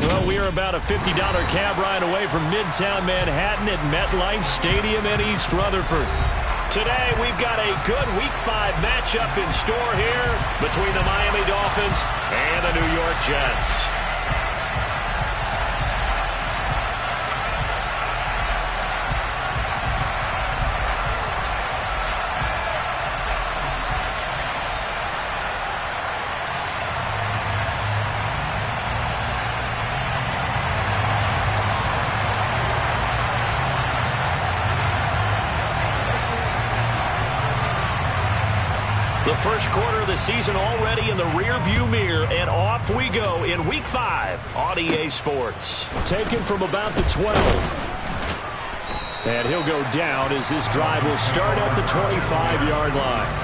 Well, we are about a $50 cab ride away from Midtown Manhattan at MetLife Stadium in East Rutherford. Today, we've got a good Week 5 matchup in store here between the Miami Dolphins and the New York Jets. The first quarter of the season already in the rearview mirror, and off we go in Week 5 on EA Sports. Taken from about the 12. And he'll go down as this drive will start at the 25-yard line.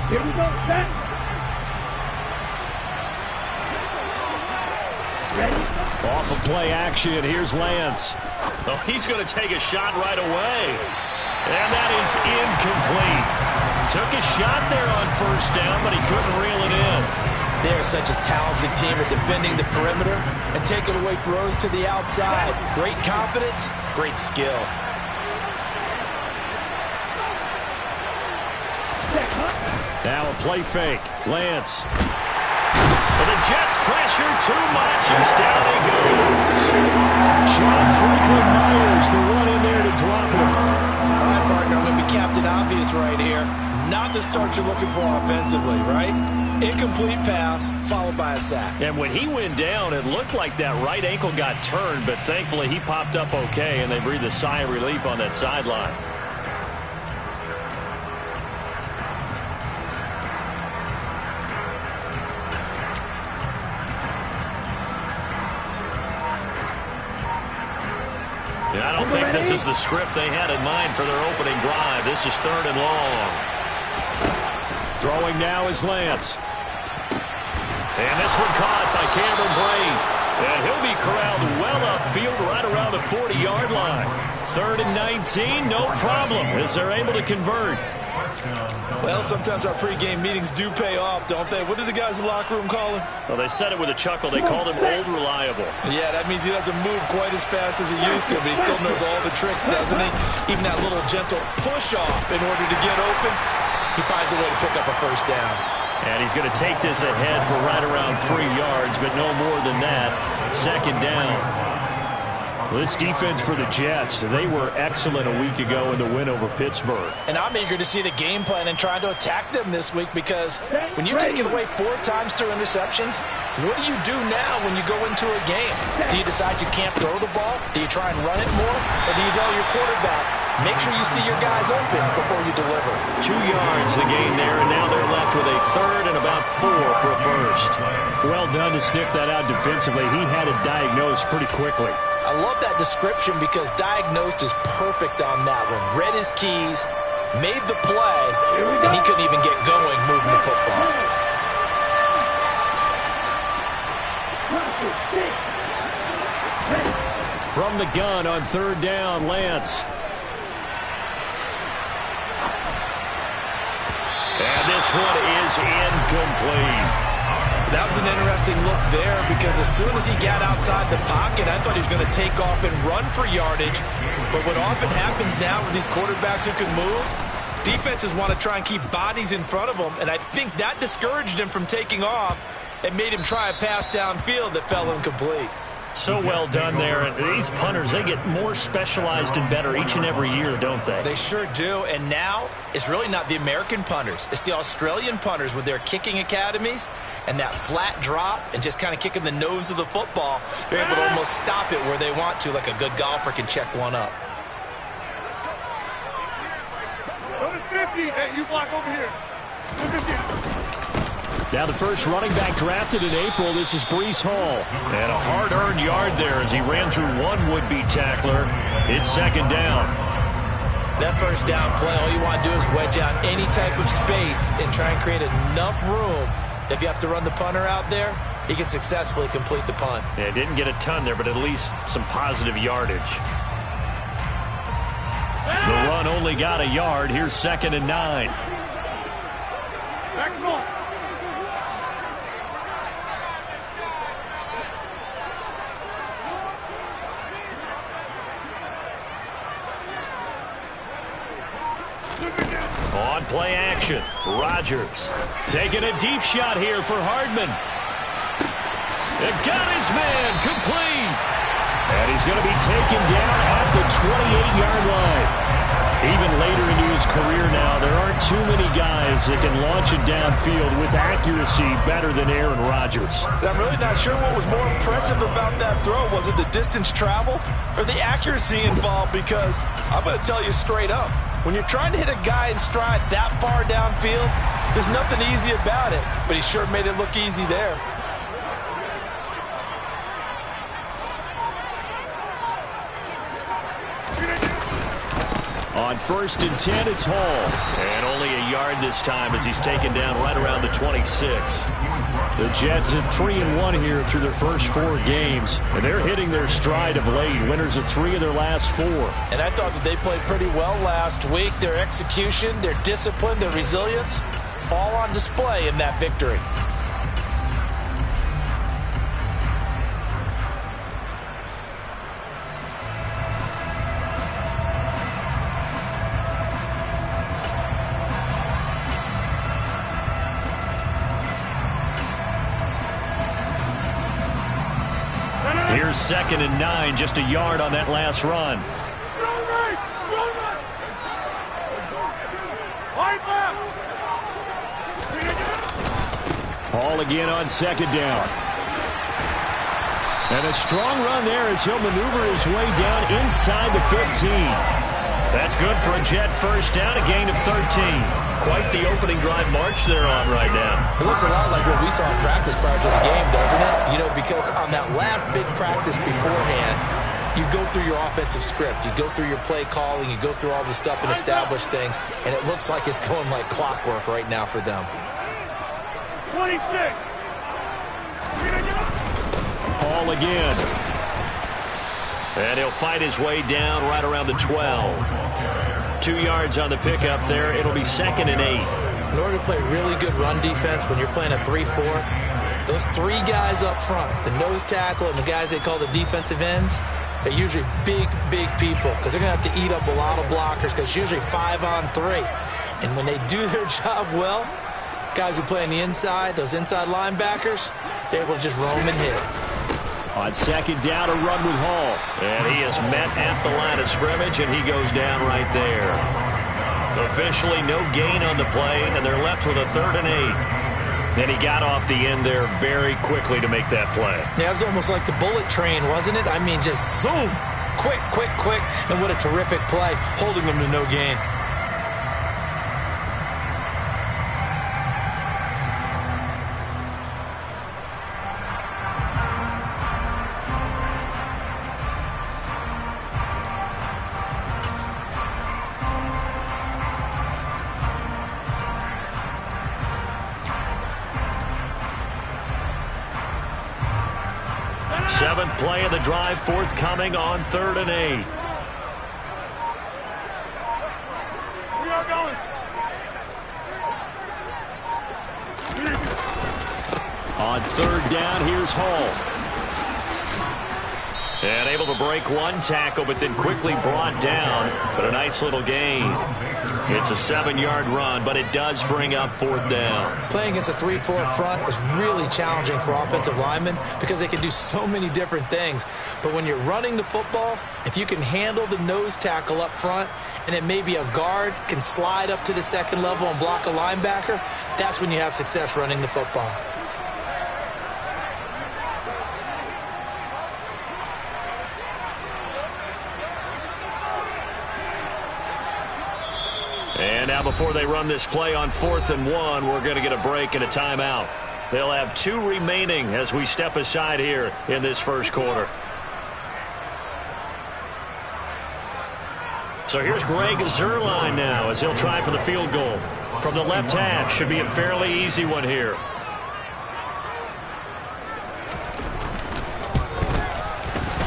Here we go, set. Ready? Off of play action, here's Lance. Oh, he's going to take a shot right away. And that is incomplete. Took a shot there on first down, but he couldn't reel it in. They're such a talented team at defending the perimeter and taking away throws to the outside. Great confidence, great skill. Now a play fake. Lance. But the Jets pressure too much as down he goes. John Franklin Myers, the one in there to drop him. All right, partner, I'm going to be Captain Obvious right here. Not the start you're looking for offensively, right? Incomplete pass, followed by a sack. And when he went down, it looked like that right ankle got turned, but thankfully he popped up okay, and they breathed a sigh of relief on that sideline. I don't think this is the script they had in mind for their opening drive. This is 3rd and long. Throwing now is Lance. And this one caught by Cameron Brate. And he'll be corralled well upfield right around the 40-yard line. 3rd and 19, no problem, as they're able to convert. Well, sometimes our pregame meetings do pay off, don't they? What did the guys in the locker room call him? Well, they said it with a chuckle. They called him Old Reliable. Yeah, that means he doesn't move quite as fast as he used to, but he still knows all the tricks, doesn't he? Even that little gentle push-off in order to get open, he finds a way to pick up a first down. And he's going to take this ahead for right around 3 yards, but no more than that. 2nd down. This defense for the Jets, they were excellent a week ago in the win over Pittsburgh. And I'm eager to see the game plan and trying to attack them this week, because when you take it away 4 times through interceptions, what do you do now when you go into a game? Do you decide you can't throw the ball? Do you try and run it more? Or do you tell your quarterback, make sure you see your guys open before you deliver? 2 yards the gain there, and now they're left with a 3rd and about 4 for a first. Well done to sniff that out defensively. He had it diagnosed pretty quickly. I love that description, because diagnosed is perfect on that one. Read his keys, made the play, and he couldn't even get going moving the football. From the gun on 3rd down, Lance. And this one is incomplete. That was an interesting look there, because as soon as he got outside the pocket, I thought he was going to take off and run for yardage. But what often happens now with these quarterbacks who can move, defenses want to try and keep bodies in front of them, and I think that discouraged him from taking off and made him try a pass downfield that fell incomplete. So well done there. And these punters, they get more specialized and better each and every year, don't they? They sure do. And now it's really not the American punters. It's the Australian punters with their kicking academies and that flat drop and just kind of kicking the nose of the football. They're able to almost stop it where they want to, like a good golfer can check one up. 250. Hey, you block over here. 250. Now the first running back drafted in April, this is Breece Hall. And a hard-earned yard there as he ran through one would-be tackler. It's second down. That first down play, all you want to do is wedge out any type of space and try and create enough room. If you have to run the punter out there, he can successfully complete the punt. Yeah, didn't get a ton there, but at least some positive yardage. The run only got a yard. Here's 2nd and 9. Back on. On play action, Rodgers taking a deep shot here for Hardman. It got his man complete. And he's going to be taken down at the 28-yard line. Even later into his career now, there aren't too many guys that can launch it downfield with accuracy better than Aaron Rodgers. I'm really not sure what was more impressive about that throw. Was it the distance traveled or the accuracy involved? Because I'm going to tell you straight up, when you're trying to hit a guy in stride that far downfield, there's nothing easy about it. But he sure made it look easy there. On 1st and 10, it's Hall. And only a yard this time as he's taken down right around the 26. The Jets at 3-1 here through their first 4 games. And they're hitting their stride of late. Winners of 3 of their last 4. And I thought that they played pretty well last week. Their execution, their discipline, their resilience, all on display in that victory. Here's 2nd and 9, just a yard on that last run. Hall again on 2nd down. And a strong run there as he'll maneuver his way down inside the 15. That's good for a Jet first down, a gain of 13. Quite the opening drive march they're on right now. It looks a lot like what we saw in practice prior to the game, doesn't it? You know, because on that last big practice beforehand, you go through your offensive script. You go through your play calling. You go through all the stuff and establish things. And it looks like it's going like clockwork right now for them. 26. Hall again. And he'll fight his way down right around the 12. 2 yards on the pickup there. It'll be 2nd and 8. In order to play really good run defense when you're playing a 3-4, those 3 guys up front, the nose tackle and the guys they call the defensive ends, they're usually big people because they're going to have to eat up a lot of blockers because it's usually 5 on 3. And when they do their job well, guys who play on the inside, those inside linebackers, they're able to just roam and hit. On 2nd down, a run with Hall. And he is met at the line of scrimmage, and he goes down right there. Officially no gain on the play, and they're left with a 3rd and 8. And he got off the end there very quickly to make that play. Yeah, it was almost like the bullet train, wasn't it? I mean, just zoom, quick. And what a terrific play, holding them to no gain. Seventh play of the drive forthcoming on 3rd and 8. We are going. On 3rd down, here's Hall. And able to break one tackle, but then quickly brought down. But a nice little gain. It's a 7-yard run, but it does bring up 4th down. Playing against a 3-4 front is really challenging for offensive linemen because they can do so many different things. But when you're running the football, if you can handle the nose tackle up front, and then maybe a guard can slide up to the 2nd level and block a linebacker, that's when you have success running the football. And now before they run this play on 4th and 1, we're going to get a break and a timeout. They'll have 2 remaining as we step aside here in this first quarter. So here's Greg Zuerlein now as he'll try for the field goal. From the left hash, should be a fairly easy one here.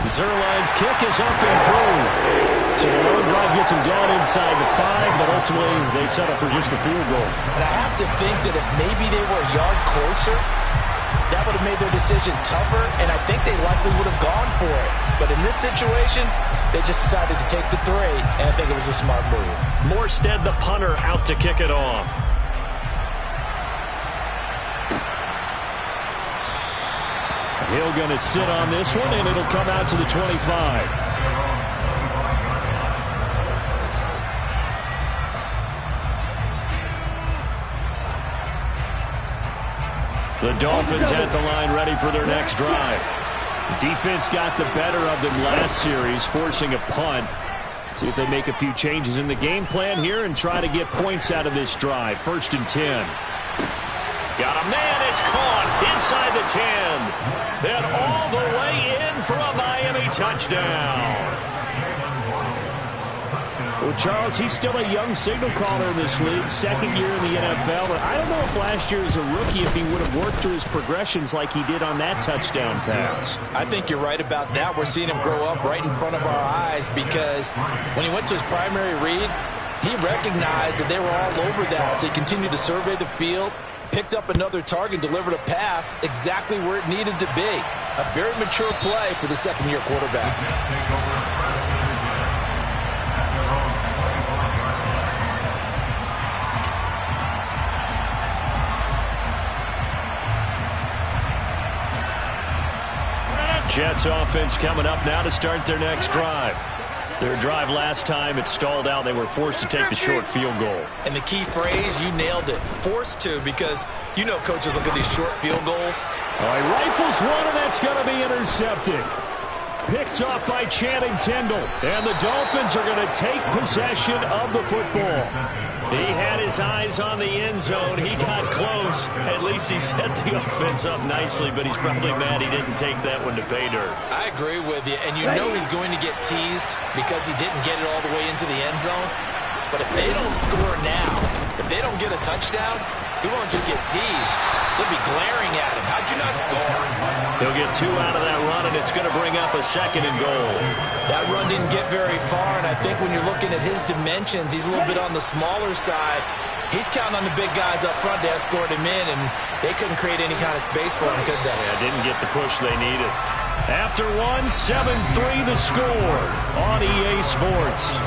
Zuerlein's kick is up and through. So the long drive gets him down inside the 5, but ultimately they settle for just the field goal. And I have to think that if maybe they were a yard closer, that would have made their decision tougher, and I think they likely would have gone for it. But in this situation, they just decided to take the 3, and I think it was a smart move. Morstead, the punter, out to kick it off. Hill going to sit on this one, and it'll come out to the 25. The Dolphins at the line ready for their next drive. Defense got the better of them last series, forcing a punt. See if they make a few changes in the game plan here and try to get points out of this drive. 1st and 10. Got a man, it's caught inside the 10. Then all the way in for a Miami touchdown. Well, Charles, he's still a young signal caller in this league, 2nd year in the NFL. But I don't know if last year as a rookie if he would have worked through his progressions like he did on that touchdown pass. I think you're right about that. We're seeing him grow up right in front of our eyes because when he went to his primary read, he recognized that they were all over that. So he continued to survey the field, picked up another target, delivered a pass exactly where it needed to be. A very mature play for the 2nd-year quarterback. Jets offense coming up now to start their next drive. Their drive last time, it stalled out. They were forced to take the short field goal. And the key phrase, you nailed it. Forced to, because you know coaches look at these short field goals. All right, rifles one, and that's going to be intercepted. Picked off by Channing Tindall. And the Dolphins are going to take possession of the football. He had his eyes on the end zone. He got close. At least he set the offense up nicely, but he's probably mad he didn't take that one to pay dirt. I agree with you, and you know he's going to get teased because he didn't get it all the way into the end zone. But if they don't score now, if they don't get a touchdown, he won't just get teased. They'll be glaring at him. How'd you not score? He'll get 2 out of that run, and it's going to bring up a 2nd and goal. That run didn't get very far, and I think when you're looking at his dimensions, he's a little bit on the smaller side. He's counting on the big guys up front to escort him in, and they couldn't create any kind of space for him, could they? Yeah, didn't get the push they needed. After one, 7-3 the score on EA Sports.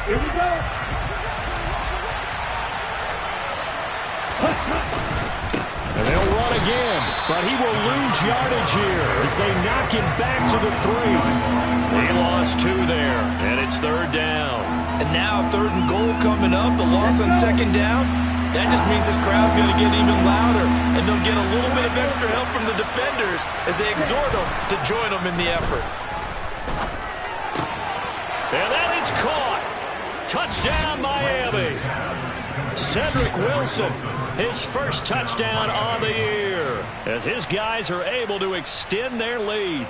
Here we go. And they'll run again, but he will lose yardage here as they knock him back to the 3. He lost 2 there, and it's 3rd down. And now 3rd and goal coming up, the loss on 2nd down. That just means this crowd's going to get even louder, and they'll get a little bit of extra help from the defenders as they exhort them to join them in the effort. And that is caught. Touchdown, Miami. Cedric Wilson, his first touchdown on the year, as his guys are able to extend their lead.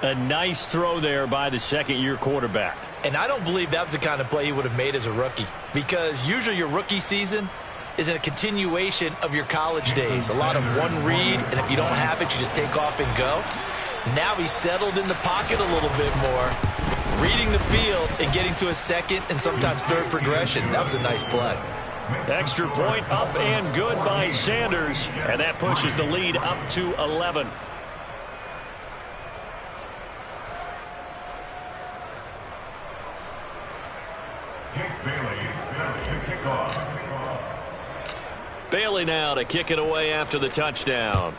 A nice throw there by the 2nd-year quarterback. And I don't believe that was the kind of play he would have made as a rookie, because usually your rookie season is a continuation of your college days. A lot of one read, and if you don't have it, you just take off and go. Now he's settled in the pocket a little bit more, reading the field and getting to a 2nd and sometimes 3rd progression. That was a nice play. Extra point up and good by Sanders, and that pushes the lead up to 11. Bailey now to kick it away after the touchdown.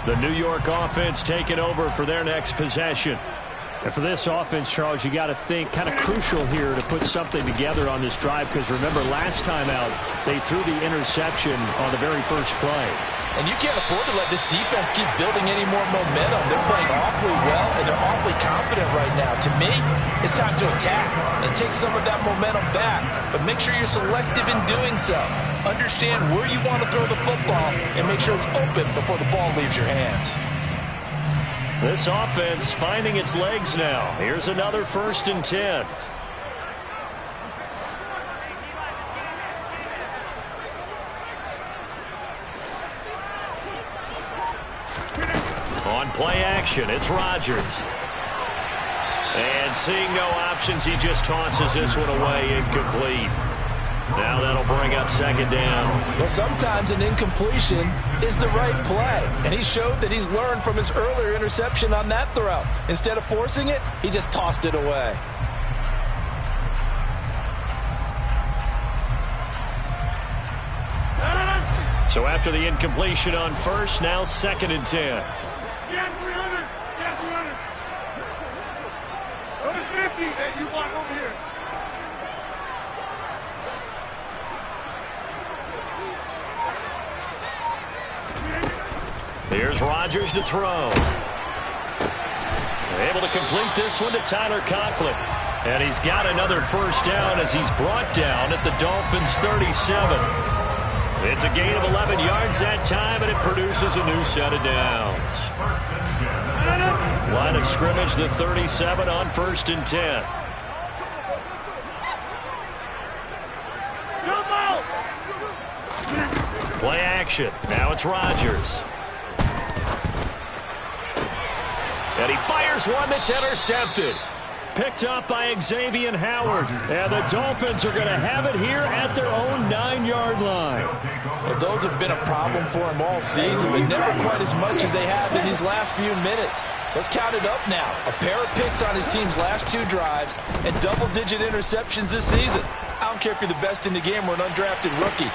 The New York offense taking over for their next possession. And for this offense, Charles, you got to think kind of crucial here to put something together on this drive, because remember last time out they threw the interception on the very first play. And you can't afford to let this defense keep building any more momentum. They're playing awfully well, and they're awfully confident right now. To me, it's time to attack and take some of that momentum back, but make sure you're selective in doing so. Understand where you want to throw the football and make sure it's open before the ball leaves your hands. This offense finding its legs now. Here's another 1st and 10. On play action, it's Rodgers. And seeing no options, he just tosses this one away, incomplete. Now that'll bring up 2nd down. Well, sometimes an incompletion is the right play. And he showed that he's learned from his earlier interception on that throw. Instead of forcing it, he just tossed it away. So after the incompletion on 1st, now 2nd and 10. Yeah, 300. Yeah, 300. Go to 50 that you want over here. Here's Rodgers to throw. Able to complete this one to Tyler Conklin. And he's got another 1st down as he's brought down at the Dolphins' 37. It's a gain of 11 yards that time, and it produces a new set of downs. Line of scrimmage, the 37 on 1st and 10. Play action. Now it's Rodgers. And he fires one that's intercepted. Picked up by Xavier Howard. And the Dolphins are going to have it here at their own 9-yard line. Well, those have been a problem for him all season, but never quite as much as they have in these last few minutes. Let's count it up now. A pair of picks on his team's last 2 drives and double-digit interceptions this season. I don't care if you're the best in the game or an undrafted rookie.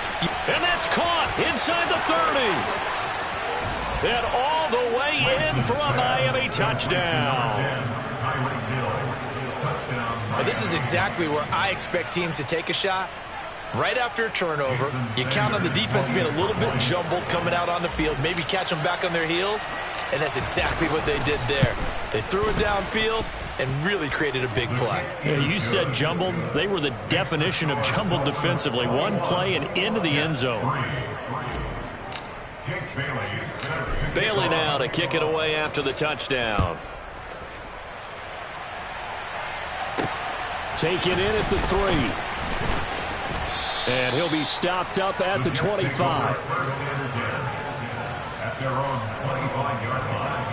And that's caught inside the 30. And all the way in for a Miami touchdown. Well, this is exactly where I expect teams to take a shot. Right after a turnover, you count on the defense being a little bit jumbled coming out on the field, maybe catch them back on their heels, and that's exactly what they did there. They threw it downfield and really created a big play. Yeah, you said jumbled. They were the definition of jumbled defensively. One play and into the end zone. Bailey now to kick it away after the touchdown. Taken in at the 3. And he'll be stopped up at the 25. At their own 25-yard line.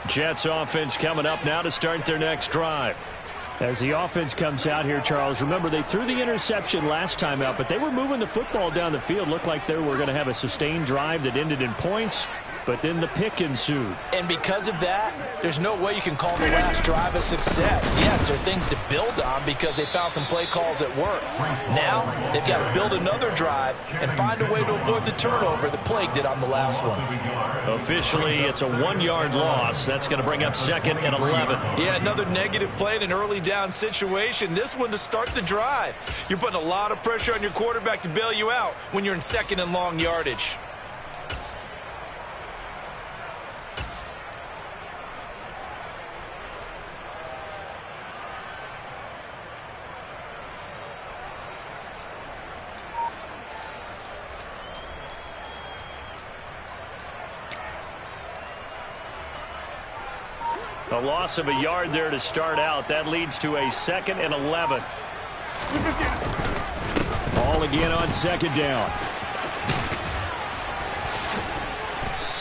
Jets offense coming up now to start their next drive. As the offense comes out here, Charles, remember they threw the interception last time out, but they were moving the football down the field. Looked like they were going to have a sustained drive that ended in points, but then the pick ensued. And because of that, there's no way you can call the last drive a success. Yes, there are things to build on because they found some play calls that work. Now, they've got to build another drive and find a way to avoid the turnover that plagued it on the last one. Officially, it's a 1-yard loss. That's going to bring up 2nd and 11. Yeah, another negative play in an early down situation. This one to start the drive. You're putting a lot of pressure on your quarterback to bail you out when you're in 2nd and long yardage. A loss of a yard there to start out. That leads to a 2nd and 11. Ball again on 2nd down.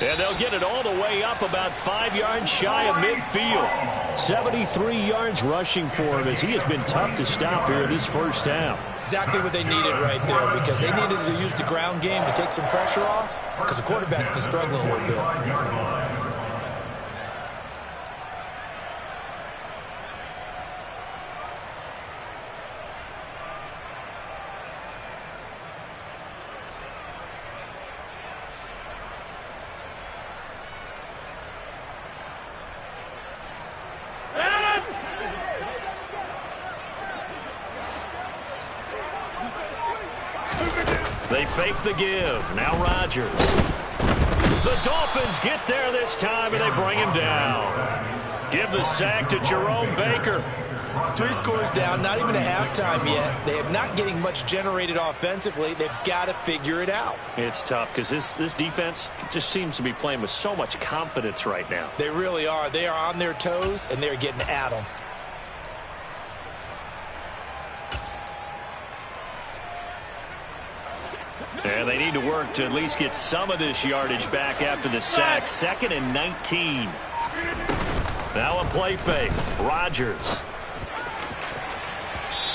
And they'll get it all the way up about 5 yards shy of midfield. 73 yards rushing for him as he has been tough to stop here in this first half. Exactly what they needed right there because they needed to use the ground game to take some pressure off because the quarterback's been struggling a little bit. They fake the give. Now Rodgers. The Dolphins get there this time, and they bring him down. Give the sack to Jerome Baker. 3 scores down, not even a halftime yet. They are not getting much generated offensively. They've got to figure it out. It's tough because this defense just seems to be playing with so much confidence right now. They really are. They are on their toes, and they're getting at them. And they need to work to at least get some of this yardage back after the sack. 2nd and 19. Now a play fake. Rodgers.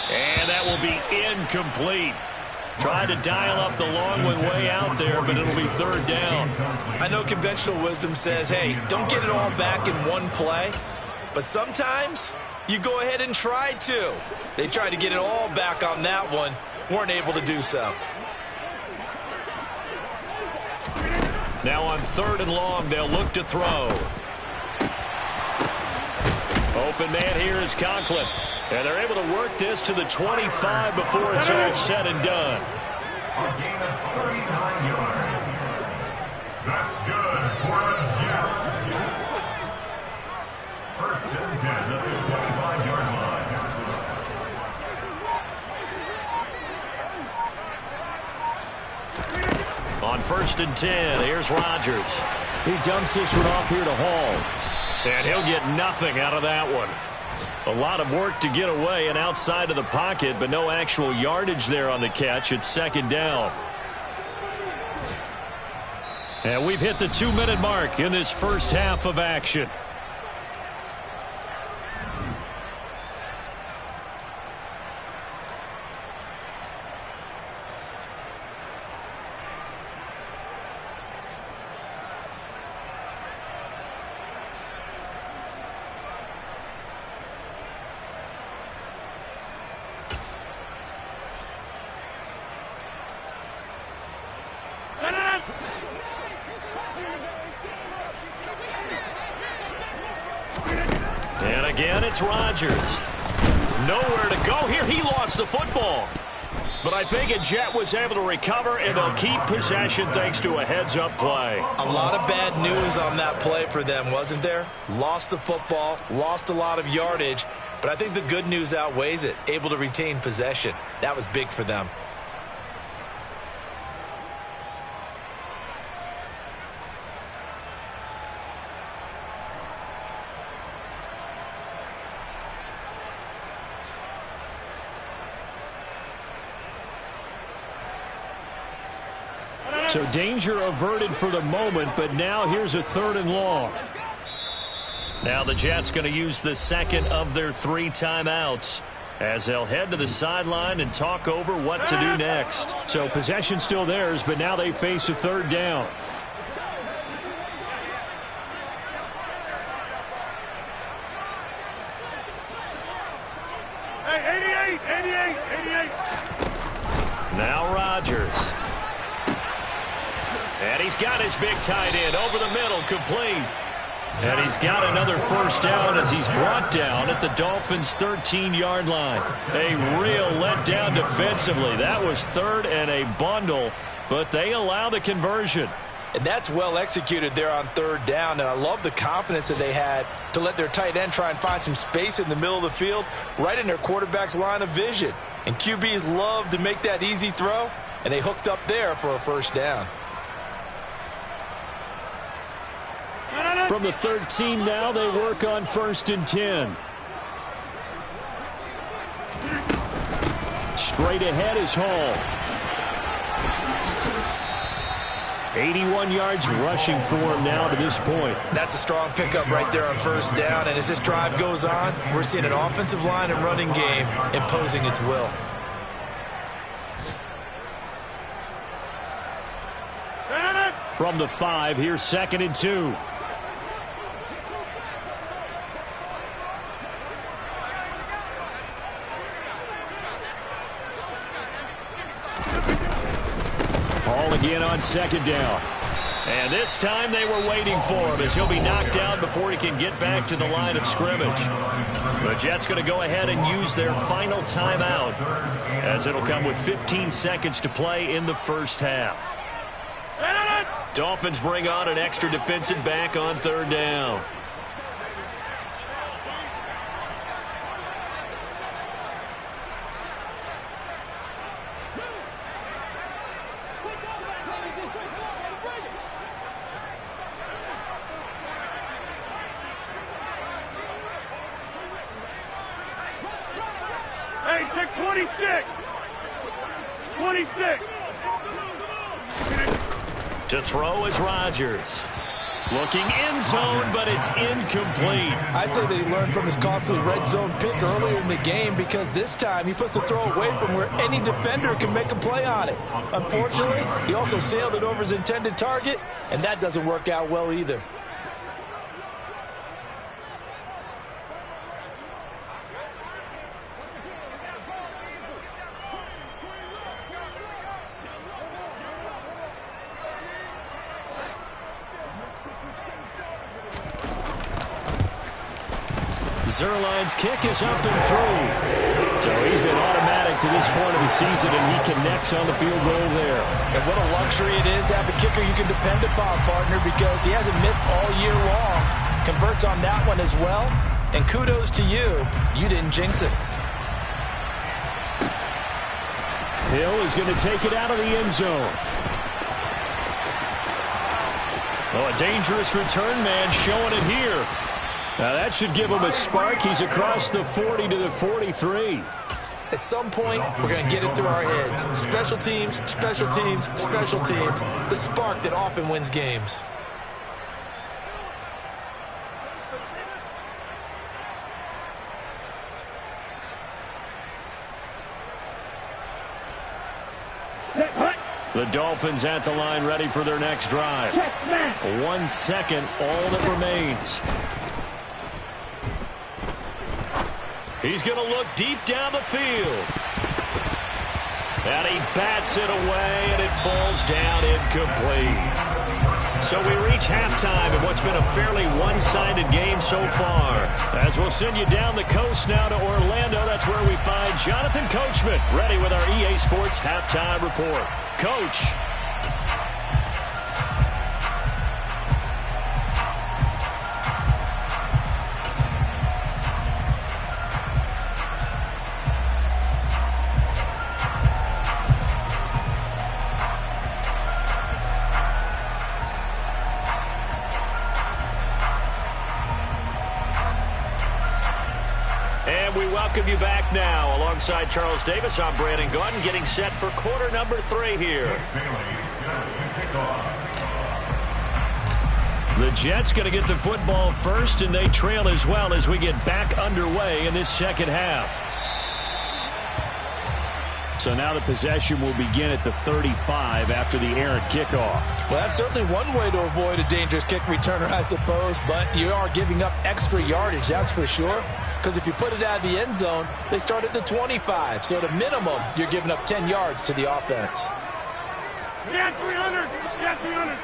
And that will be incomplete. Tried to dial up the long one way out there, but it'll be 3rd down. I know conventional wisdom says, hey, don't get it all back in one play. But sometimes you go ahead and try to. They tried to get it all back on that one. Weren't able to do so. Now on 3rd and long, they'll look to throw. Open man here is Conklin. And they're able to work this to the 25 before it's all said and done. A gain of 39 yards. That's good for the Jets. 1st and 10 at the 25-yard line. On 1st and 10, here's Rodgers. He dumps this one off here to Hall. And he'll get nothing out of that one. A lot of work to get away and outside of the pocket, but no actual yardage there on the catch. It's 2nd down. And we've hit the 2-minute mark in this first half of action. And again, it's Rodgers. Nowhere to go here. He lost the football. But I think a Jet was able to recover, and they'll keep possession thanks to a heads-up play. A lot of bad news on that play for them, wasn't there? Lost the football, lost a lot of yardage, but I think the good news outweighs it. Able to retain possession. That was big for them. So danger averted for the moment, but now here's a 3rd and long. Now the Jets going to use the 2nd of their 3 timeouts as they'll head to the sideline and talk over what to do next. So possession still theirs, but now they face a 3rd down. Hey, 88. Now Rodgers. And he's got his big tight end over the middle, complete. And he's got another 1st down as he's brought down at the Dolphins' 13-yard line. A real letdown defensively. That was 3rd and a bundle, but they allow the conversion. And that's well executed there on 3rd down. And I love the confidence that they had to let their tight end try and find some space in the middle of the field, right in their quarterback's line of vision. And QBs love to make that easy throw, and they hooked up there for a 1st down. From the 13 now, they work on 1st and 10. Straight ahead is Hall. 81 yards rushing for him now to this point. That's a strong pickup right there on 1st down. And as this drive goes on, we're seeing an offensive line and running game imposing its will. From the 5, here's 2nd and 2. Hall again on 2nd down. And this time they were waiting for him as he'll be knocked down before he can get back to the line of scrimmage. The Jets going to go ahead and use their final timeout as it'll come with 15 seconds to play in the first half. Dolphins bring on an extra defensive back on third down. Hey, check 26. 26. To throw is Rodgers. Looking end zone, but it's incomplete. I'd say they learned from his costly red zone pick earlier in the game because this time he puts the throw away from where any defender can make a play on it. Unfortunately, he also sailed it over his intended target, and that doesn't work out well either. Zerline's kick is up and through. So he's been automatic to this point of the season, and he connects on the field goal there. And what a luxury it is to have a kicker you can depend upon, partner, because he hasn't missed all year long. Converts on that one as well. And kudos to you. You didn't jinx it. Hill is going to take it out of the end zone. Oh, a dangerous return man showing it here. Now that should give him a spark. He's across the 40 to the 43. At some point, we're going to get it through our heads. Special teams, special teams, special teams. The spark that often wins games. The Dolphins at the line ready for their next drive. 1 second, all that remains. He's going to look deep down the field. And he bats it away, and it falls down incomplete. So we reach halftime in what's been a fairly one-sided game so far. As we'll send you down the coast now to Orlando, that's where we find Jonathan Coachman, ready with our EA Sports Halftime Report. Coach. And we welcome you back now. Alongside Charles Davis, I'm Brandon Gaudin, getting set for quarter number 3 here. The Jets going to get the football first, and they trail as well as we get back underway in this second half. So now the possession will begin at the 35 after the errant kickoff. Well, that's certainly one way to avoid a dangerous kick returner, I suppose, but you are giving up extra yardage, that's for sure. Because if you put it out of the end zone, they start at the 25. So at a minimum, you're giving up 10 yards to the offense. Yeah, 300. Yeah, 300.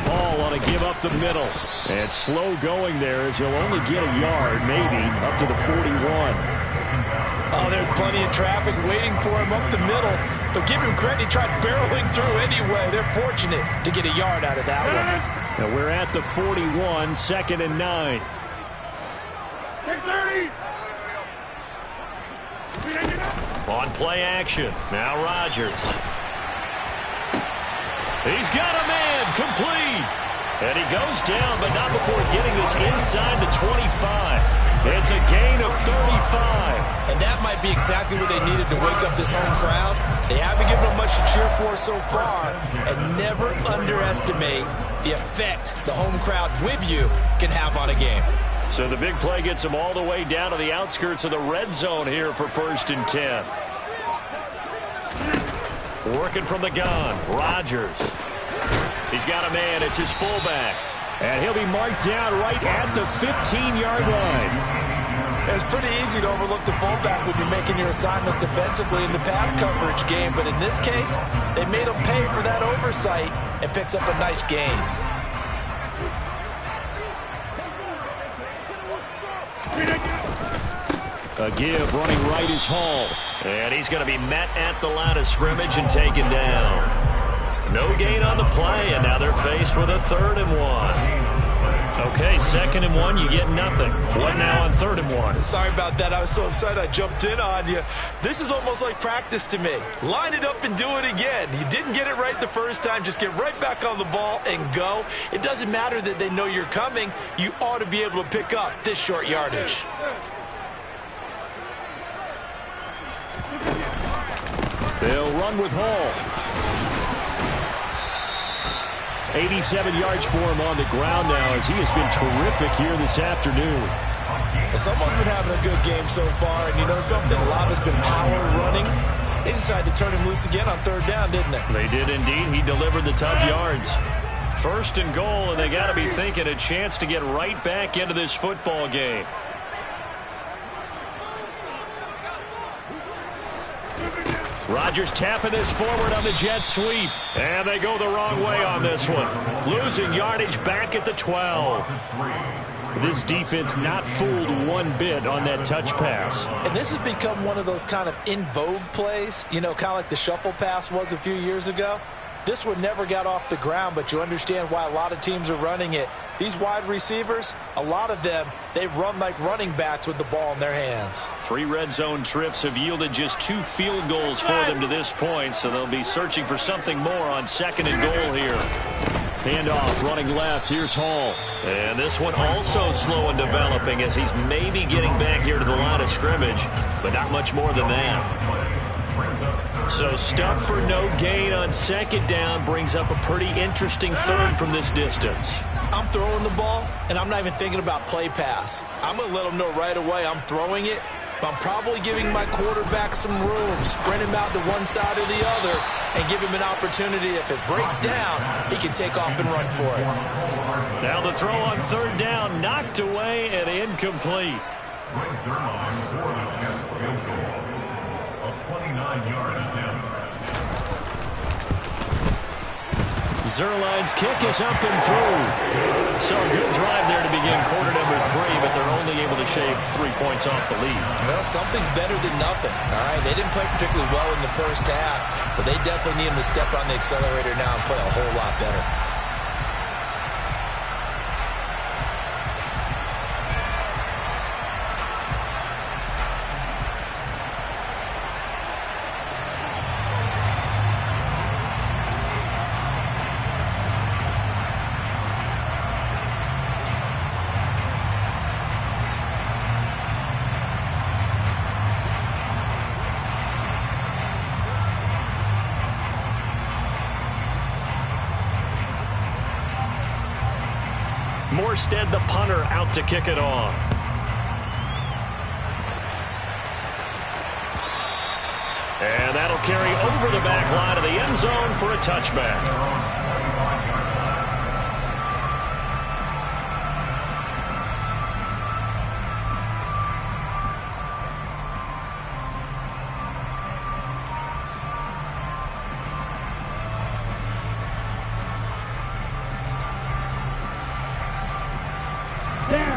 Ball want to give up the middle. And slow going there as he'll only get a yard, maybe, up to the 41. Oh, there's plenty of traffic waiting for him up the middle. But give him credit, he tried barreling through anyway. They're fortunate to get a yard out of that one. And we're at the 41, 2nd and 9. 630. On play action. Now Rodgers. He's got a man complete. And he goes down, but not before getting this inside the 25. It's a gain of 35. And that might be exactly what they needed to wake up this home crowd. They haven't given them much to cheer for so far. And never underestimate the effect the home crowd with you can have on a game. So the big play gets them all the way down to the outskirts of the red zone here for 1st and 10. Working from the gun, Rodgers. He's got a man. It's his fullback. And he'll be marked down right at the 15-yard line. It's pretty easy to overlook the fullback when you're making your assignments defensively in the pass coverage game, but in this case, they made him pay for that oversight and picks up a nice gain. A give running right is Hall. And he's going to be met at the line of scrimmage and taken down. No gain on the play, and now they're faced with a 3rd and 1. Okay, 2nd and 1, you get nothing. What now on 3rd and 1? Sorry about that. I was so excited I jumped in on you. This is almost like practice to me. Line it up and do it again. You didn't get it right the first time. Just get right back on the ball and go. It doesn't matter that they know you're coming. You ought to be able to pick up this short yardage. They'll run with Hall. 87 yards for him on the ground now as he has been terrific here this afternoon. Someone's been having a good game so far, and you know something? A lot has been power running. They decided to turn him loose again on 3rd down, didn't they? They did indeed. He delivered the tough yards. 1st and goal, and they got to be thinking a chance to get right back into this football game. Rodgers tapping this forward on the jet sweep. And they go the wrong way on this one. Losing yardage back at the 12. This defense not fooled one bit on that touch pass. And this has become one of those kind of in vogue plays, you know, kind of like the shuffle pass was a few years ago. This one never got off the ground, but you understand why a lot of teams are running it. These wide receivers, a lot of them, they run like running backs with the ball in their hands. 3 red zone trips have yielded just 2 field goals for them to this point, so they'll be searching for something more on 2nd and goal here. Handoff, running left. Here's Hall. And this one also slow and developing as he's maybe getting back here to the line of scrimmage, but not much more than that. So stuff for no gain on 2nd down brings up a pretty interesting 3rd from this distance. I'm throwing the ball, and I'm not even thinking about play pass. I'm going to let them know right away I'm throwing it, but I'm probably giving my quarterback some room, spread him out to one side or the other, and give him an opportunity. If it breaks down, he can take off and run for it. Now the throw on 3rd down, knocked away and incomplete. A 29-yard attempt. Zuerlein's kick is up and through. So a good drive there to begin quarter number 3, but they're only able to shave 3 points off the lead. Well, something's better than nothing, all right? They didn't play particularly well in the first half, but they definitely need him to step on the accelerator now and play a whole lot better. Morstead, the punter, out to kick it off. And that'll carry over the back line of the end zone for a touchback.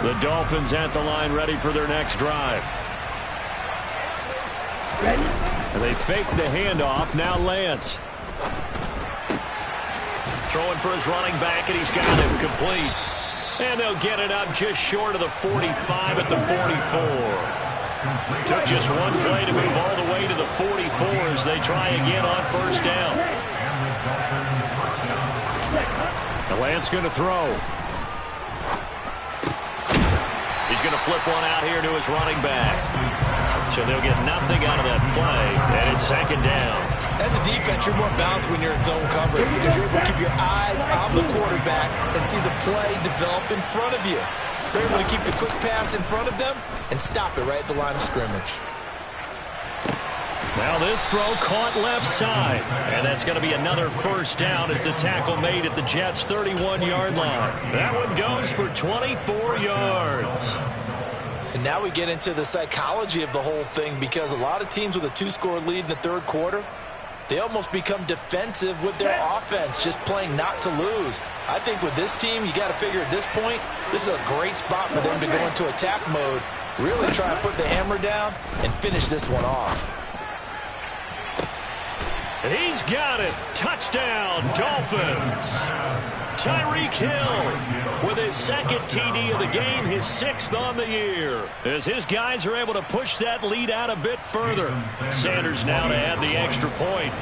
The Dolphins at the line, ready for their next drive. And they fake the handoff. Now Lance. Throwing for his running back, and he's got him complete. And they'll get it up just short of the 45 at the 44. Took just one play to move all the way to the 44 as they try again on 1st down. And Lance going to throw. He's going to flip one out here to his running back. So they'll get nothing out of that play, and it's 2nd down. As a defense, you're more balanced when you're in zone coverage because you're able to keep your eyes on the quarterback and see the play develop in front of you. You're able to keep the quick pass in front of them and stop it right at the line of scrimmage. Now this throw caught left side, and that's going to be another 1st down as the tackle made at the Jets' 31-yard line. That one goes for 24 yards. And now we get into the psychology of the whole thing, because a lot of teams with a 2-score lead in the third quarter, they almost become defensive with their offense, just playing not to lose. I think with this team, you got to figure at this point, this is a great spot for them to go into attack mode, really try and put the hammer down and finish this one off. He's got it. Touchdown, Dolphins. Tyreek Hill with his second TD of the game, his 6th on the year, as his guys are able to push that lead out a bit further. Sanders now to add the extra point.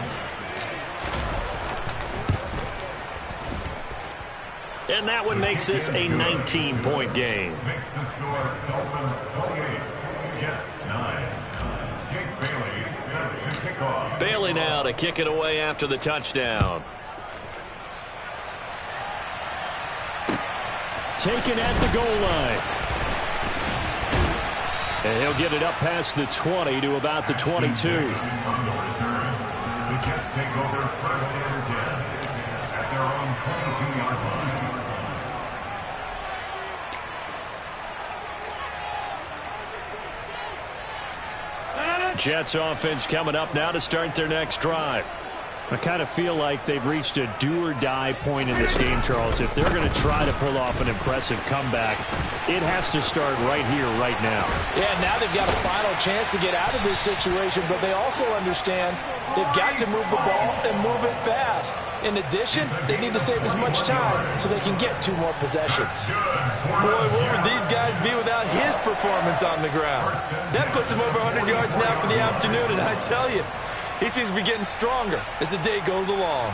And that one makes this a 19-point game. Makes the score Dolphins 28, Jets 9. Jake Bailey set to kick off. Bailey now to kick it away after the touchdown. Taken at the goal line. And he'll get it up past the 20 to about the 22. The Jets take over first and 10 at their own 22-yard line. Jets offense coming up now to start their next drive. I kind of feel like they've reached a do-or-die point in this game, Charles. If they're going to try to pull off an impressive comeback, it has to start right here, right now. Yeah, now they've got a final chance to get out of this situation, but they also understand they've got to move the ball and move it fast. In addition, they need to save as much time so they can get 2 more possessions. Boy, what would these guys be without his performance on the ground? That puts him over 100 yards now for the afternoon, and I tell you, he seems to be getting stronger as the day goes along.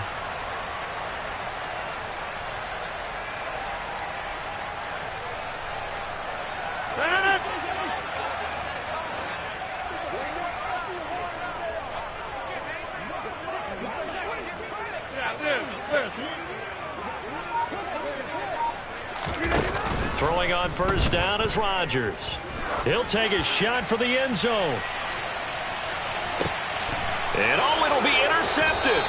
Throwing on first down is Rodgers. He'll take a shot for the end zone. And it'll be intercepted.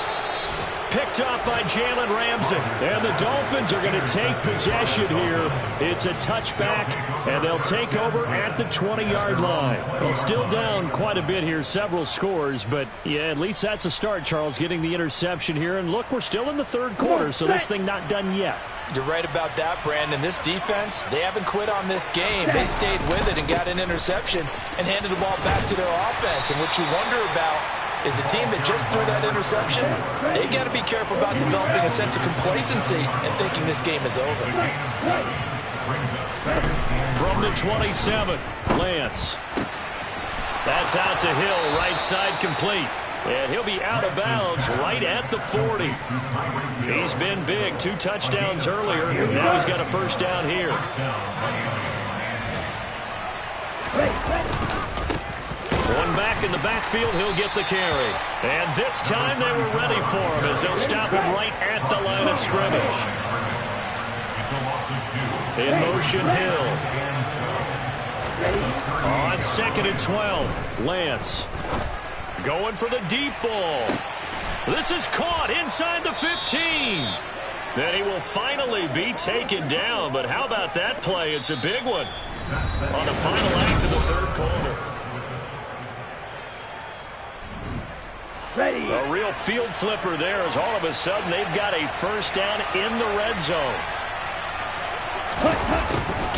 Picked up by Jalen Ramsey. And the Dolphins are going to take possession here. It's a touchback, and they'll take over at the 20-yard line. He's still down quite a bit here, several scores, but yeah, at least that's a start, Charles, getting the interception here. And look, we're still in the third quarter, so this thing not done yet. You're right about that, Brandon. This defense, they haven't quit on this game. They stayed with it and got an interception and handed the ball back to their offense. And what you wonder about is the team that just threw that interception, they got to be careful about developing a sense of complacency and thinking this game is over. From the 27, Lance. That's out to Hill, right side complete. And he'll be out of bounds right at the 40. He's been big, 2 touchdowns earlier. Now he's got a first down here. One back in the backfield, he'll get the carry. And this time they were ready for him as they'll stop him right at the line of scrimmage. In motion, Hill. On 2nd and 12, Lance. Going for the deep ball. This is caught inside the 15. Then he will finally be taken down. But how about that play? It's a big one on the final act of the third quarter. Ready. A real field flipper there as all of a sudden they've got a first down in the red zone.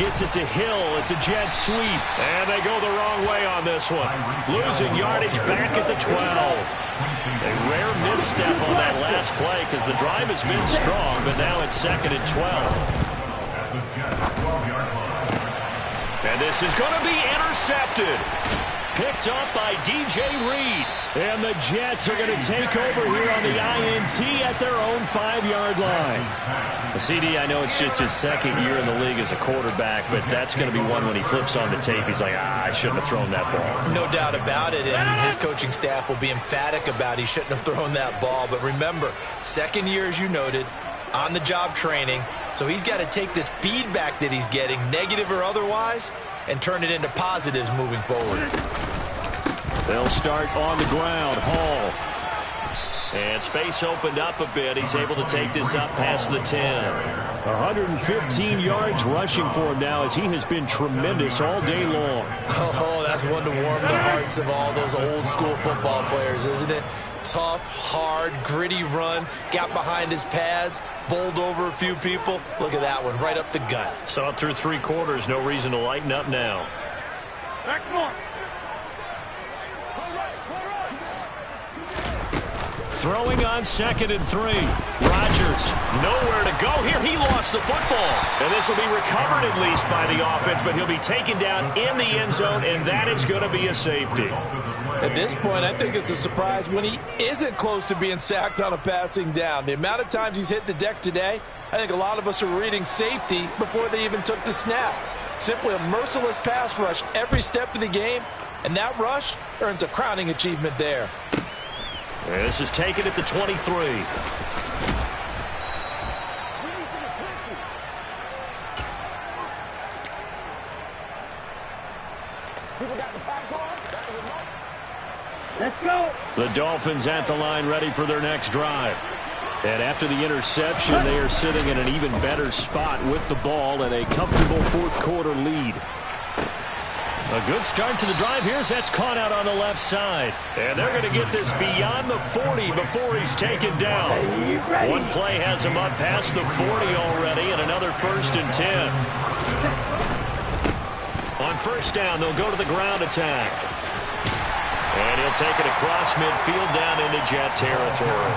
Gets it to Hill. It's a jet sweep. And they go the wrong way on this one. Losing yardage back at the 12. A rare misstep on that last play because the drive has been strong, but now it's 2nd and 12. And this is going to be intercepted. Picked up by DJ Reed. And the Jets are going to take over here on the INT at their own 5-yard line. CD, I know it's just his 2nd year in the league as a quarterback, but that's going to be one when he flips on the tape. He's like, I shouldn't have thrown that ball. No doubt about it, and his coaching staff will be emphatic about he shouldn't have thrown that ball. But remember, 2nd year, as you noted, on-the-job training, so he's got to take this feedback that he's getting, negative or otherwise, and turn it into positives moving forward. They'll start on the ground. Hall. And space opened up a bit. He's able to take this up past the 10. 115 yards rushing for him now as he has been tremendous all day long. Oh, that's one to warm the hearts of all those old-school football players, isn't it? Tough, hard, gritty run. Got behind his pads, bowled over a few people. Look at that one, right up the gut. Saw it through 3 quarters. No reason to lighten up now. Throwing on 2nd and 3. Rodgers, nowhere to go here. He lost the football. And this will be recovered at least by the offense, but he'll be taken down in the end zone, and that is going to be a safety. At this point, I think it's a surprise when he isn't close to being sacked on a passing down. The amount of times he's hit the deck today, I think a lot of us are reading safety before they even took the snap. Simply a merciless pass rush every step of the game, and that rush earns a crowning achievement there. And this is taken at the 23. Let's go. The Dolphins at the line ready for their next drive. And after the interception, they are sitting in an even better spot with the ball and a comfortable 4th quarter lead. A good start to the drive here as that's caught out on the left side. And they're going to get this beyond the 40 before he's taken down. One play has him up past the 40 already, and another 1st and 10. On 1st down, they'll go to the ground attack. And he'll take it across midfield down into Jet territory.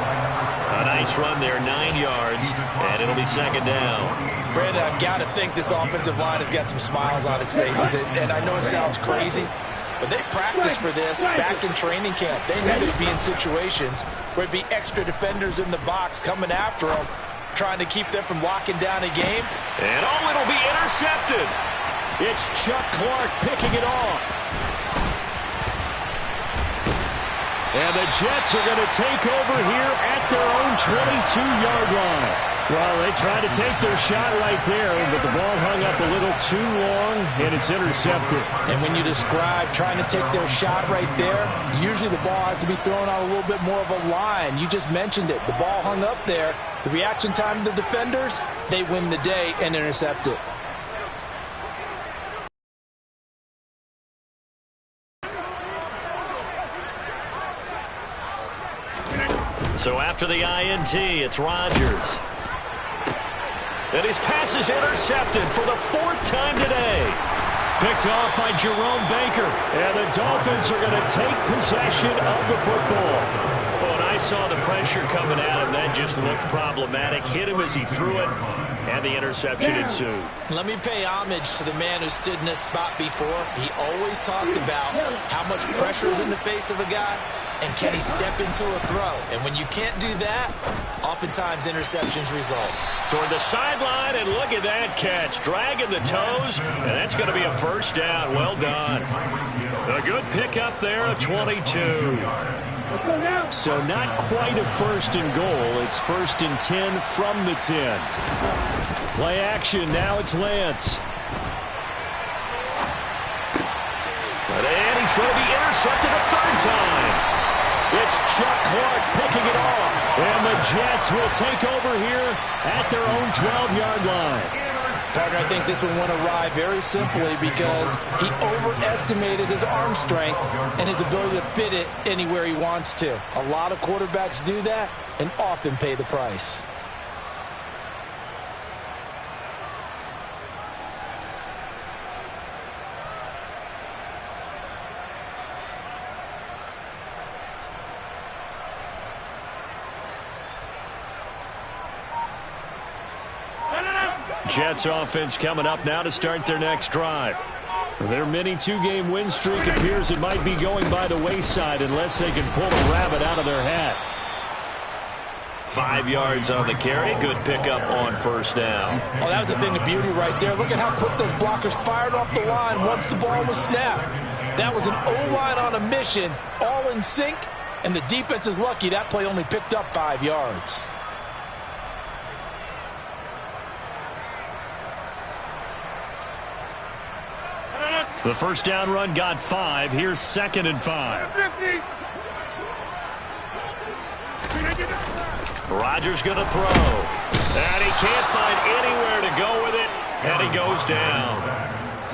A nice run there, 9 yards, and it'll be 2nd down. Brandon, I've got to think this offensive line has got some smiles on its faces, and I know it sounds crazy, but they practiced for this back in training camp. They knew they'd be in situations where it'd be extra defenders in the box coming after them, trying to keep them from locking down a game. And it'll be intercepted. It's Chuck Clark picking it off. And the Jets are going to take over here at their own 22-yard line. Well, they tried to take their shot right there, but the ball hung up a little too long, and it's intercepted. And when you describe trying to take their shot right there, usually the ball has to be thrown on a little bit more of a line. You just mentioned it. The ball hung up there. The reaction time of the defenders, they win the day and intercept it. So after the INT, it's Rodgers. And his pass is intercepted for the 4th time today. Picked off by Jerome Baker. And the Dolphins are going to take possession of the football. Oh, and I saw the pressure coming at him. That just looked problematic. Hit him as he threw it, and the interception ensued. Let me pay homage to the man who stood in this spot before. He always talked about how much pressure is in the face of a guy, and can he step into a throw? And when you can't do that, oftentimes interceptions result. Toward the sideline, and look at that catch. Dragging the toes, and that's going to be a 1st down. Well done. A good pickup there of 22. So not quite a 1st and goal. It's 1st and 10 from the 10. Play action. Now it's Lance. And he's going to be intercepted a 3rd time. It's Chuck Clark picking it off. And the Jets will take over here at their own 12-yard line. Partner, I think this one went awry very simply because he overestimated his arm strength and his ability to fit it anywhere he wants to. A lot of quarterbacks do that and often pay the price. Jets offense coming up now to start their next drive. Their mini 2-game win streak appears it might be going by the wayside unless they can pull a rabbit out of their hat. 5 yards on the carry. Good pickup on 1st down. Oh, that was a thing of beauty right there. Look at how quick those blockers fired off the line once the ball was snapped. That was an O-line on a mission, all in sync, and the defense is lucky that play only picked up 5 yards. The 1st down run got 5. Here's 2nd and 5. Rodgers going to throw. And he can't find anywhere to go with it, and he goes down.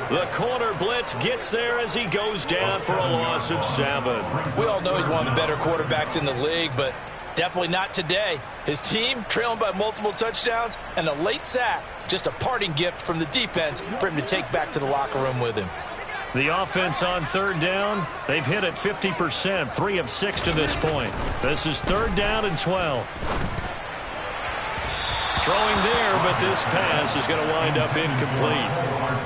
The corner blitz gets there as he goes down for a loss of 7. We all know he's one of the better quarterbacks in the league, but definitely not today. His team trailing by multiple touchdowns, and a late sack, just a parting gift from the defense for him to take back to the locker room with him. The offense on 3rd down, they've hit it 50%, 3 of 6 to this point. This is 3rd down and 12. Throwing there, but this pass is going to wind up incomplete.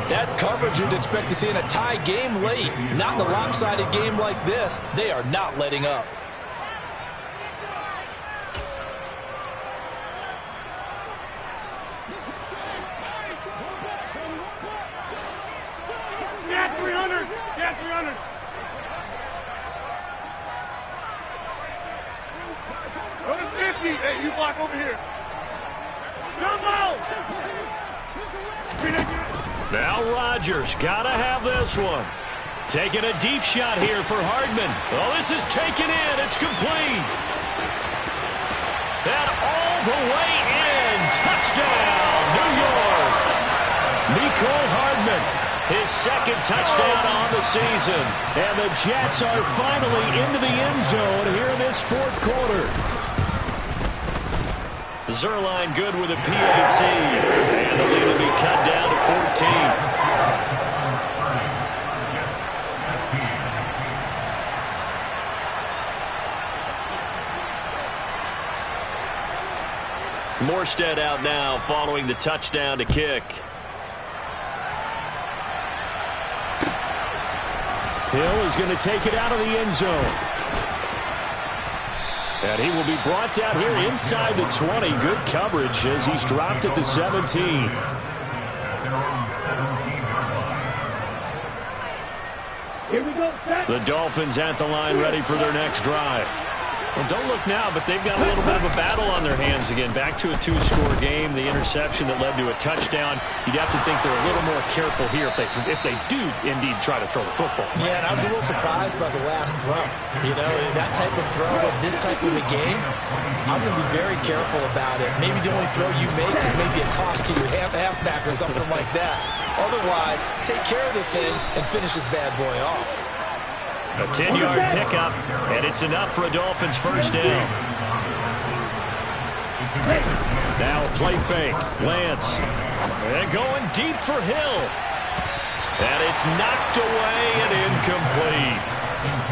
That's coverage you'd expect to see in a tie game late. Not in a lopsided game like this. They are not letting up. Get 300! Get 300! Go to 50! Hey, you block over here. Now Rodgers got to have this one. Taking a deep shot here for Hardman. Oh, this is taken in. It's complete. And all the way in. Touchdown, New York. Mecole Hardman, his 2nd touchdown on the season. And the Jets are finally into the end zone here in this 4th quarter. Zuerlein good with a PAT. And the lead will be cut down to 14. Morstead out now following the touchdown to kick. Hill is going to take it out of the end zone. And he will be brought down here inside the 20. Good coverage as he's dropped at the 17. Here we go. The Dolphins at the line ready for their next drive. Well, don't look now, but they've got a little bit of a battle on their hands again. Back to a 2-score game. The interception that led to a touchdown. You'd have to think they're a little more careful here if they do indeed try to throw the football. Yeah, and I was a little surprised by the last throw. You know, that type of throw in this type of a game, I'm going to be very careful about it. Maybe the only throw you make is maybe a toss to your halfback or something like that. Otherwise, take care of the thing and finish this bad boy off. A 10-yard pickup, and it's enough for a Dolphins first down. Now a play fake. Lance. And going deep for Hill. And it's knocked away and incomplete.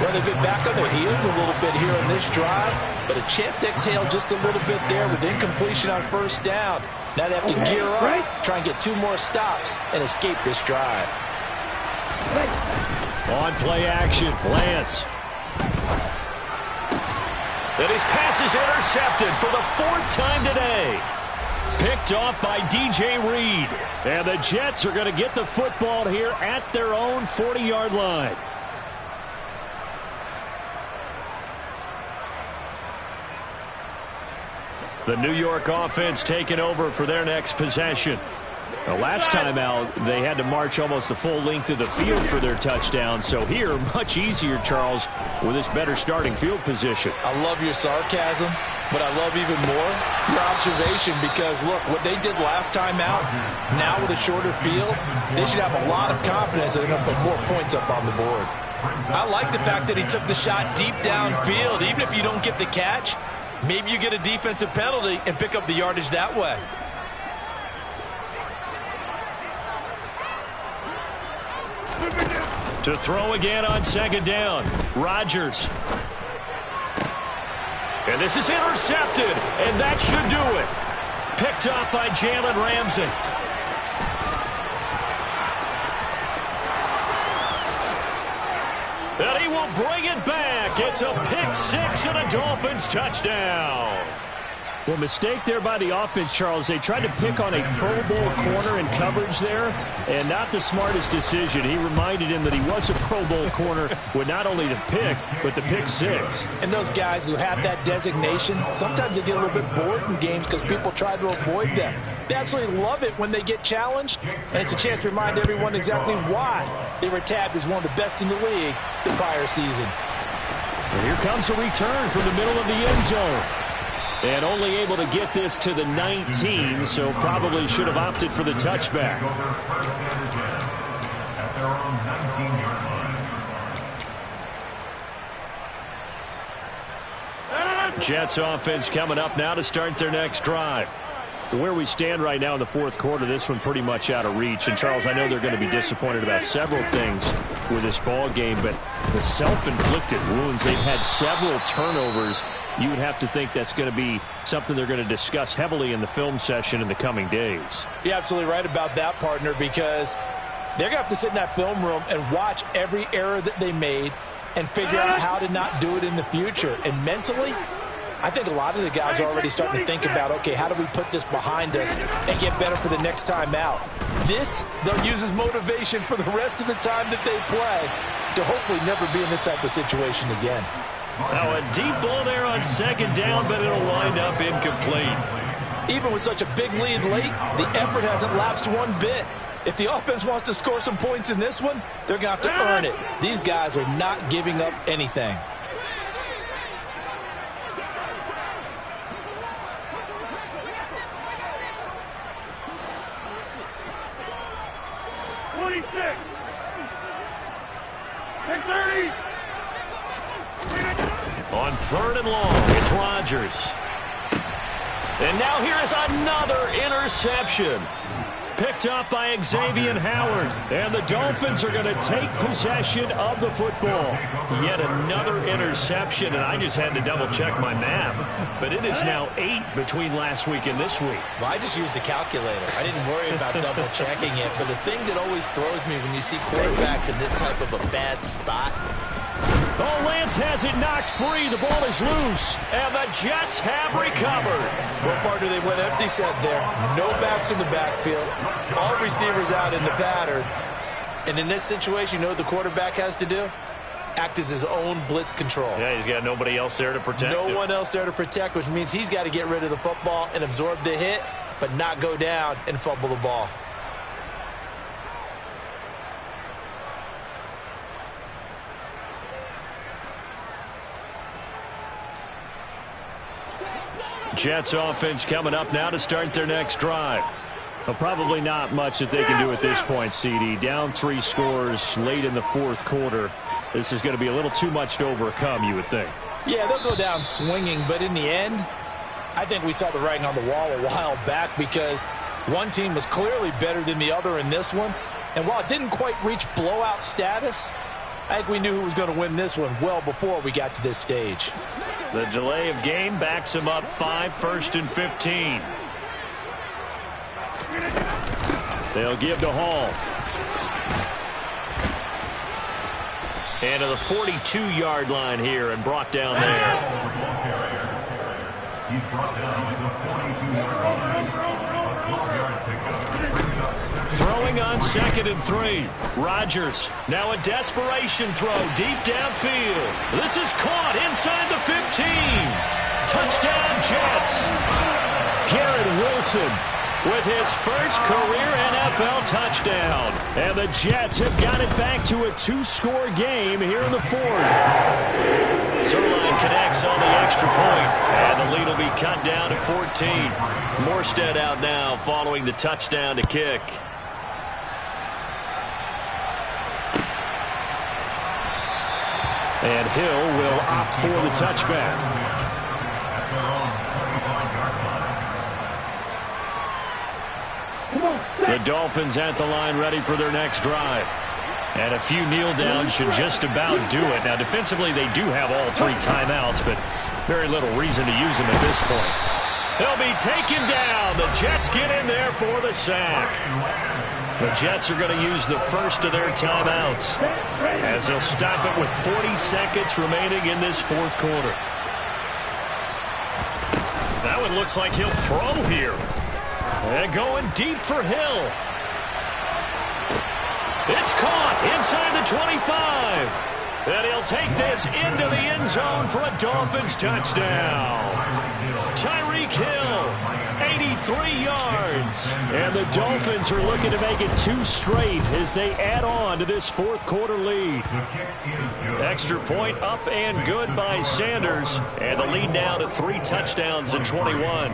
Well, they've been back on their heels a little bit here on this drive, but a chance to exhale just a little bit there with incompletion on first down. Now they have to gear up, try and get 2 more stops, and escape this drive. On play action, Lance. And his pass is intercepted for the 4th time today. Picked off by DJ Reed. And the Jets are going to get the football here at their own 40-yard line. The New York offense taking over for their next possession. The last time out, they had to march almost the full length of the field for their touchdown. So here, much easier, Charles, with this better starting field position. I love your sarcasm, but I love even more your observation because, look, what they did last time out, now with a shorter field, they should have a lot of confidence that they're going to put more points up on the board. I like the fact that he took the shot deep downfield. Even if you don't get the catch, maybe you get a defensive penalty and pick up the yardage that way. To throw again on 2nd down. Rodgers. And this is intercepted, and that should do it. Picked up by Jalen Ramsey. And he will bring it back. It's a pick 6 and a Dolphins touchdown. Well, mistake there by the offense, Charles. They tried to pick on a Pro Bowl corner in coverage there, and not the smartest decision. He reminded him that he was a Pro Bowl corner with not only the pick, but the pick 6. And those guys who have that designation, sometimes they get a little bit bored in games because people try to avoid them. They absolutely love it when they get challenged, and it's a chance to remind everyone exactly why they were tabbed as one of the best in the league the prior season. And here comes a return from the middle of the end zone. And only able to get this to the 19, so probably should have opted for the touchback. Jets offense coming up now to start their next drive. Where we stand right now in the fourth quarter, this one pretty much out of reach. And, Charles, I know they're going to be disappointed about several things with this ball game, but the self-inflicted wounds, they've had several turnovers. You would have to think that's going to be something they're going to discuss heavily in the film session in the coming days. You're absolutely right about that, partner, because they're going to have to sit in that film room and watch every error that they made and figure out how to not do it in the future. And mentally, I think a lot of the guys are already starting to think about, okay, how do we put this behind us and get better for the next time out? This, they'll use as motivation for the rest of the time that they play to hopefully never be in this type of situation again. Now a deep ball there on second down, but it'll wind up incomplete. Even with such a big lead late, the effort hasn't lapsed one bit. If the offense wants to score some points in this one, they're going to have to earn it. These guys are not giving up anything. On third and long, it's Rodgers. And now here is another interception. Picked up by Xavier Howard. And the Dolphins are going to take possession of the football. Yet another interception, and I just had to double-check my math. But it is now 8 between last week and this week. Well, I just used a calculator. I didn't worry about double-checking it. But the thing that always throws me when you see quarterbacks in this type of a bad spot. Oh, Lance has it knocked free. The ball is loose. And the Jets have recovered. Well, partner, they went empty set there. No backs in the backfield. All receivers out in the pattern. And in this situation, you know what the quarterback has to do? Act as his own blitz control. Yeah, he's got nobody else there to protect him. No one else there to protect, which means he's got to get rid of the football and absorb the hit, but not go down and fumble the ball. Jets offense coming up now to start their next drive. Well, probably not much that they can do at this point, CD. Down 3 scores late in the fourth quarter. This is going to be a little too much to overcome, you would think. Yeah, they'll go down swinging, but in the end, I think we saw the writing on the wall a while back because one team was clearly better than the other in this one. And while it didn't quite reach blowout status, I think we knew who was going to win this one well before we got to this stage. The delay of game backs him up 5, 1st and 15. They'll give to Hall. And to the 42-yard line here and brought down there. He's brought down to the 42-yard line. Throwing on 2nd and 3. Rodgers, now a desperation throw deep downfield. This is caught inside the 15. Touchdown, Jets. Garrett Wilson with his first career NFL touchdown. And the Jets have got it back to a 2-score game here in the fourth. Zerline connects on the extra point, and the lead will be cut down to 14. Morstead out now following the touchdown to kick. And Hill will opt for the touchback. The Dolphins at the line ready for their next drive. And a few kneel downs should just about do it. Now, defensively, they do have all 3 timeouts, but very little reason to use them at this point. They'll be taken down. The Jets get in there for the sack. The Jets are going to use the first of their timeouts as they'll stop it with 40 seconds remaining in this fourth quarter. That one looks like he'll throw here. And going deep for Hill. It's caught inside the 25. And he'll take this into the end zone for a Dolphins touchdown. Tyreek Hill, 83 yards. And the Dolphins are looking to make it 2 straight as they add on to this fourth quarter lead. Extra point up and good by Sanders. And the lead now to 3 touchdowns in 21.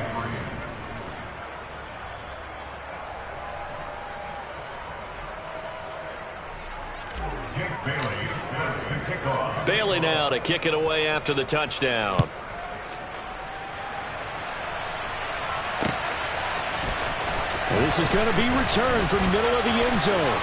Bailey now to kick it away after the touchdown. This is going to be returned from the middle of the end zone.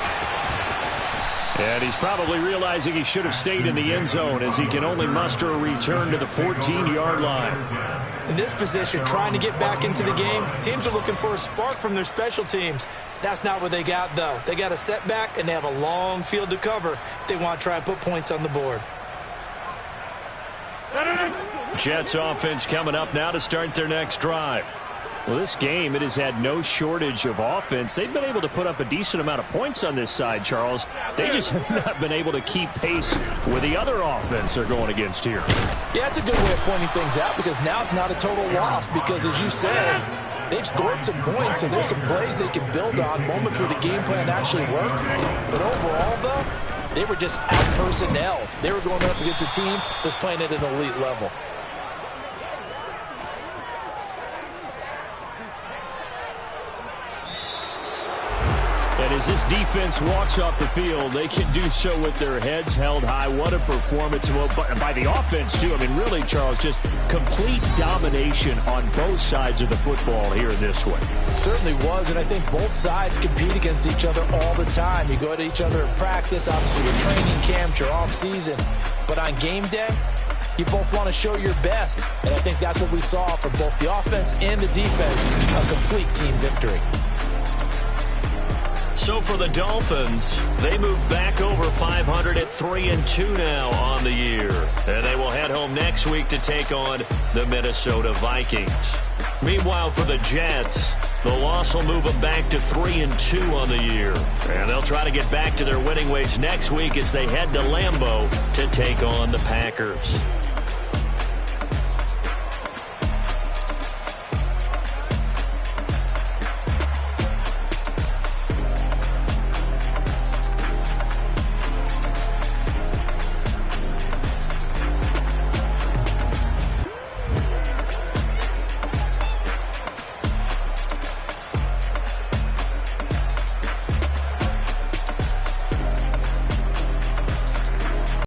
And he's probably realizing he should have stayed in the end zone as he can only muster a return to the 14-yard line. In this position, trying to get back into the game, teams are looking for a spark from their special teams. That's not what they got, though. They got a setback, and they have a long field to cover if they want to try and put points on the board. Jets offense coming up now to start their next drive. Well, this game, it has had no shortage of offense. They've been able to put up a decent amount of points on this side, Charles. They just have not been able to keep pace with the other offense they're going against here. Yeah, it's a good way of pointing things out because now it's not a total loss because, as you said, they've scored some points, and there's some plays they can build on, moments where the game plan actually worked. But overall, though, they were just out personnel. They were going up against a team that's playing at an elite level. And as this defense walks off the field, they can do so with their heads held high. What a performance by the offense, too. I mean, really, Charles, just complete domination on both sides of the football here in this one. It certainly was, and I think both sides compete against each other all the time. You go to each other in practice, obviously your training camps, your off-season. But on game day, you both want to show your best. And I think that's what we saw from both the offense and the defense, a complete team victory. So for the Dolphins, they move back over 500 at 3-2 now on the year. And they will head home next week to take on the Minnesota Vikings. Meanwhile, for the Jets, the loss will move them back to 3-2 on the year. And they'll try to get back to their winning ways next week as they head to Lambeau to take on the Packers.